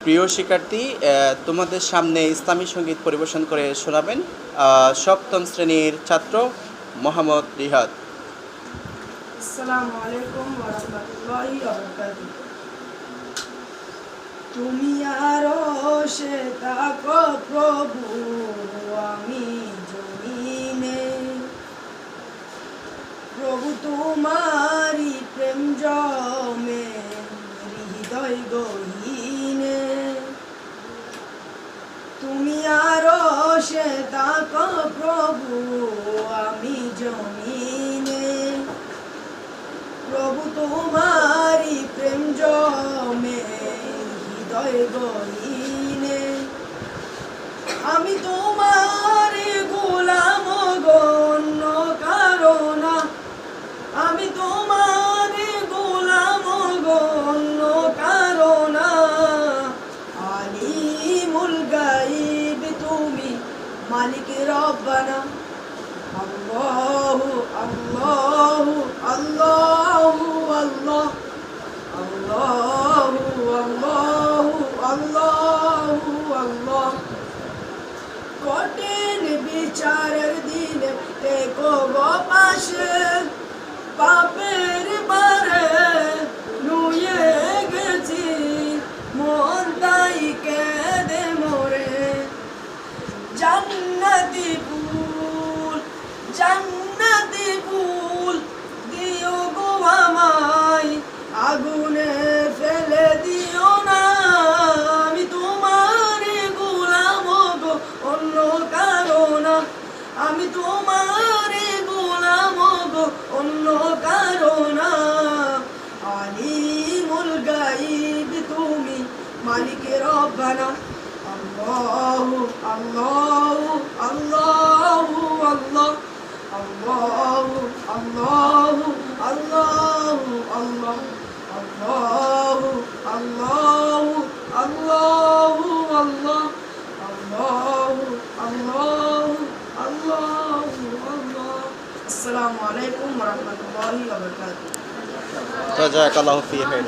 প্রিয় শিক্ষার্থী, তোমাদের সামনে ইসলামী সঙ্গীত পরিবেশন করে শোনাবেন সপ্তম শ্রেণীর ছাত্র মোহাম্মদ রিহাদ। আসসালামু আলাইকুম ওয়া রাহমাতুল্লাহি ওয়া বারাকাতুহু। তুমি আরশে থাকো প্রভু, আমি জমিনে। প্রভু তোমারি প্রেম জমে হৃদয় গহীনে। তুমি আরশে থাকো প্রভু, আমি জমিনে। প্রভু তোমারি প্রেম জমে হৃদয় গহীনে। আমি তোমার গোলাম গণ্য কারণা, আমি তোমার গোলাম গণ্য কারণা। আলিমুল গায়ব তুমি, মালিক রব্বানা। আল্লাহু আল্লাহু আল্লাহু আল্লাহ, আল্লাহু আল্লাহু আল্লাহু আল্লাহ। কঠিন বিচারের দিনে থেকো গো পাশে, পাপের বারে নুয়ে গেছি, মন তাই কেঁদে মরে। জান্নাতি ফুল, জান্নাতি ফুল দিও গো আমায়, আগুনে ফেলে দিও না। আমি তোমার গোলাম গো, অন্য কারো না। আমি তোমার গোলাম গো, অন্য কারো না। আলিমুল গায়ব তুমি, মালিক রব্বানা। আল্লাহু আল্লাহু আল্লাহু আল্লাহ, আল্লাহু আল্লাহু আল্লাহু আল্লাহ, আল্লাহু আল্লাহু আল্লাহু আল্লাহ, আল্লাহু আল্লাহু আল্লাহু আল্লাহ। আসসালামু আলাইকুম ওয়া রাহমাতুল্লাহি ওয়া বারাকাতুহু। জাযাকাল্লাহু ফি খাইর।